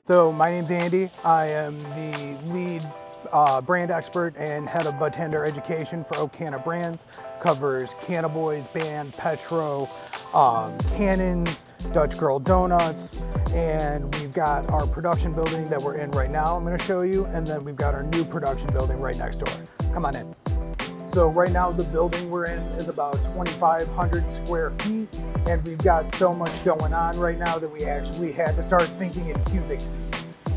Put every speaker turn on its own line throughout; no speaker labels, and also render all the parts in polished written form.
So my name's Andy. I am the lead brand expert and head of bartender education for Oak Canna Brands. Covers Canna Boys, Band, Petro, Cannonz, Dutch Girl Donuts, and we've got our production building that we're in right now I'm going to show you, and then we've got our new production building right next door. Come on in. So right now the building we're in is about 2,500 square feet, and we've got so much going on right now that we actually had to start thinking in cubic feet.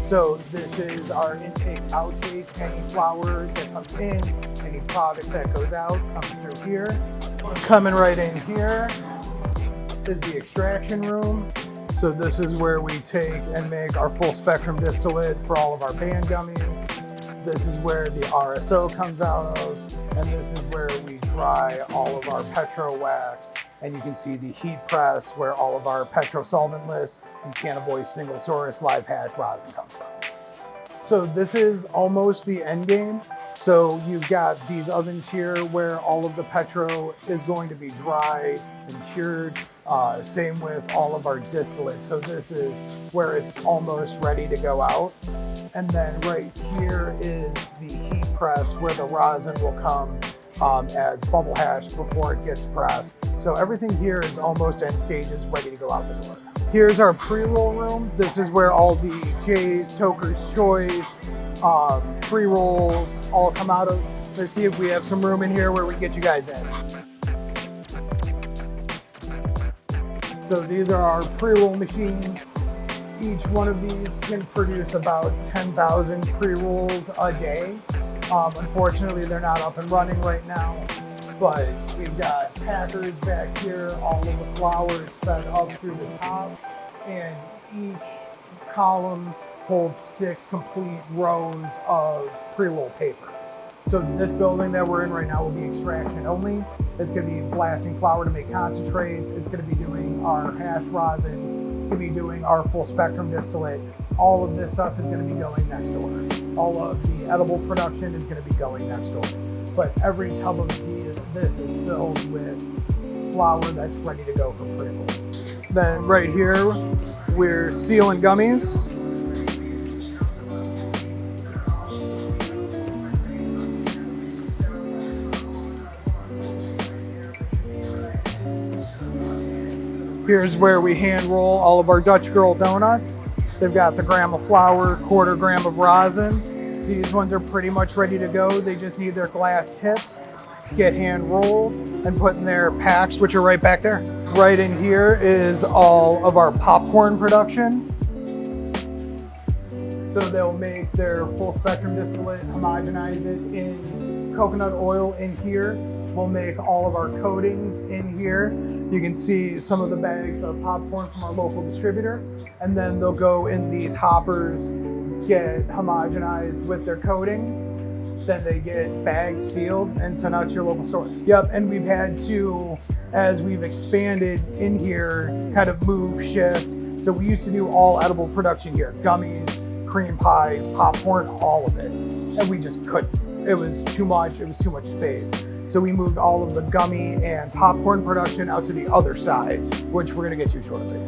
So this is our intake, outtake, any flower that comes in, any product that goes out comes through here. Coming right in here is the extraction room. So this is where we take and make our full spectrum distillate for all of our band gummies. This is where the RSO comes out of, and this is where we dry all of our Petro wax. And you can see the heat press where all of our Petro solventless and Canna Boys single source live hash rosin comes from. So this is almost the end game. So you've got these ovens here where all of the Petro is going to be dried and cured. Same with all of our distillate. So this is where it's almost ready to go out. And then right here is the heat press where the rosin will come as bubble hash before it gets pressed. So everything here is almost end stages, ready to go out the door. Here's our pre-roll room. This is where all the Jaye's, Toker's Choice, pre-rolls all come out of. Let's see if we have some room in here where we can get you guys in. So these are our pre-roll machines. Each one of these can produce about 10,000 pre-rolls a day. Unfortunately, they're not up and running right now, but we've got packers back here, all of the flowers fed up through the top, and each column holds 6 complete rows of pre-roll papers. So this building that we're in right now will be extraction only. It's going to be blasting flower to make concentrates. It's going to be doing our hash rosin. It's going to be doing our full spectrum distillate. All of this stuff is going to be going next door. All of the edible production is going to be going next door. But every tub of this is filled with flour that's ready to go for pre-rolls. Then right here, we're sealing gummies. Here's where we hand roll all of our Dutch Girl Donuts. They've got the gram of flour, 1/4 gram of rosin. These ones are pretty much ready to go. They just need their glass tips, get hand rolled, and put in their packs, which are right back there. Right in here is all of our popcorn production. So they'll make their full spectrum distillate, homogenize it in coconut oil in here. We'll make all of our coatings in here. You can see some of the bags of popcorn from our local distributor, and then they'll go in these hoppers, get homogenized with their coating. Then they get bagged, sealed, and sent out to your local store. Yep, and we've had to, as we've expanded in here, kind of move, shift. So we used to do all edible production here, gummies, cream pies, popcorn, all of it. And we just couldn't. It was too much space. So we moved all of the gummy and popcorn production out to the other side, which we're gonna get to shortly.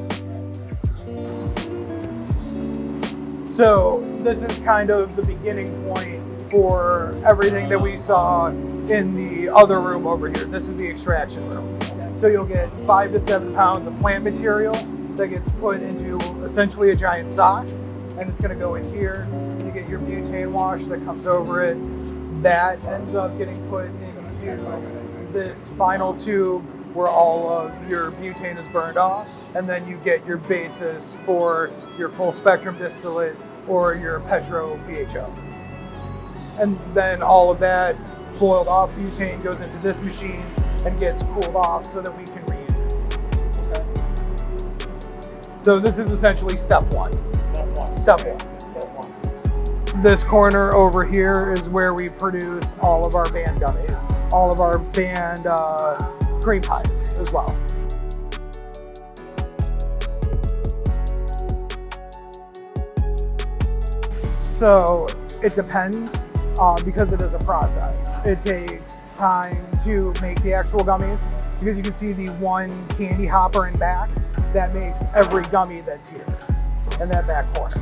So this is kind of the beginning point for everything that we saw in the other room over here. This is the extraction room. So you'll get 5 to 7 pounds of plant material that gets put into essentially a giant sock, and it's gonna go in here. You get your butane wash that comes over it. That ends up getting put into this final tube where all of your butane is burned off, and then you get your basis for your full spectrum distillate or your Petro BHO. And then all of that boiled off butane goes into this machine and gets cooled off so that we can reuse it. Okay. So this is essentially step one. Step one. This corner over here is where we produce all of our band gummies, all of our band cream pies as well. So it depends because it is a process. It takes time to make the actual gummies because you can see the one candy hopper in back that makes every gummy that's here in that back corner.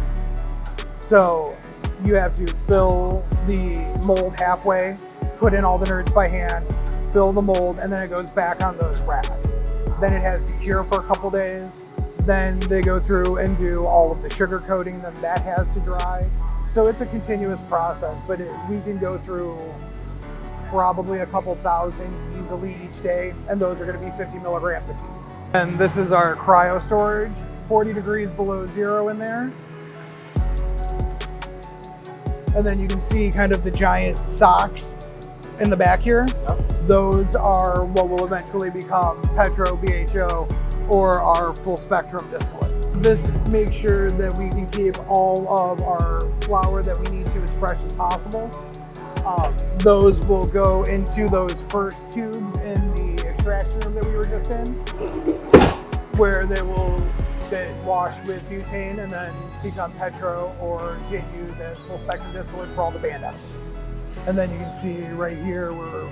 So you have to fill the mold halfway, put in all the nerds by hand, fill the mold, and then it goes back on those racks. Then it has to cure for a couple days. Then they go through and do all of the sugar coating, then that has to dry. So it's a continuous process, but we can go through probably a couple thousand easily each day, and those are going to be 50 milligrams a piece. And this is our cryo storage, 40 degrees below zero in there. And then you can see kind of the giant socks in the back here. Yep. Those are what will eventually become Petro, BHO, or our full spectrum distillate. This makes sure that we can keep all of our flower that we need to as fresh as possible. Those will go into those first tubes in the extraction room that we were just in, where they will get washed with butane and then become Petro or Jaye, the full spectrum distillate for all the band edibles. And then you can see right here we're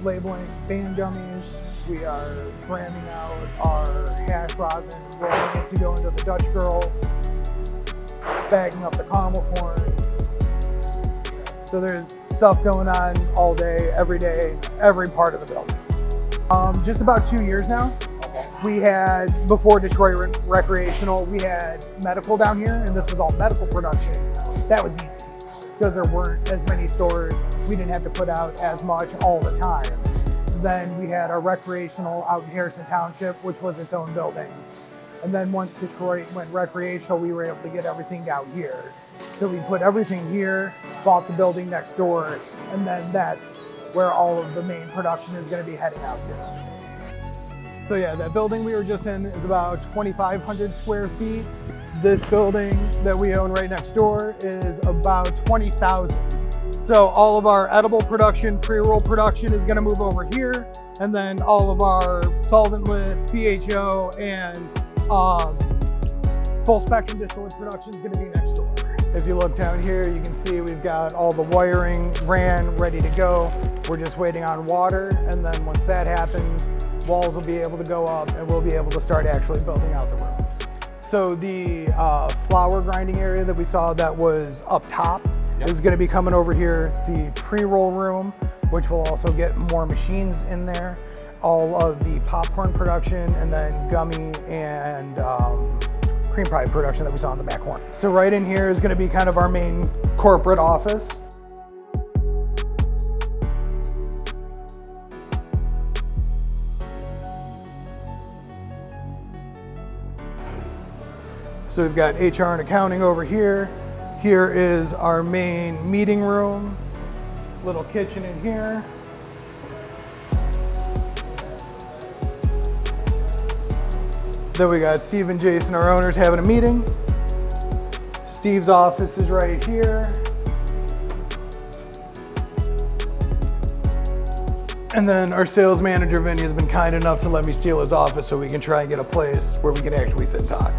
labeling band gummies. We are branding out our hash rosin, rolling it to go into the Dutch girls, bagging up the caramel corn. So there's stuff going on all day, every part of the building. Just about 2 years now. We had, before Detroit Recreational, we had medical down here, and this was all medical production. That was easy, because there weren't as many stores. We didn't have to put out as much all the time. Then we had our recreational out in Harrison Township, which was its own building. And then once Detroit went recreational, we were able to get everything down here. So we put everything here, bought the building next door, and then that's where all of the main production is going to be heading out to. So yeah, that building we were just in is about 2,500 square feet. This building that we own right next door is about 20,000. So all of our edible production, pre-roll production is gonna move over here. And then all of our solventless, PHO, and full spectrum distillate production is gonna be next door. If you look down here, you can see we've got all the wiring ran, ready to go. We're just waiting on water. And then once that happens, walls will be able to go up and we'll be able to start actually building out the rooms. So the flour grinding area that we saw that was up top is going to be coming over here. The pre-roll room, which will also get more machines in there. All of the popcorn production, and then gummy and cream pie production that we saw in the back corner. So right in here is going to be kind of our main corporate office. So we've got HR and accounting over here. Here is our main meeting room. Little kitchen in here. Then we got Steve and Jason, our owners, having a meeting. Steve's office is right here. And then our sales manager, Vinny, has been kind enough to let me steal his office so we can try and get a place where we can actually sit and talk.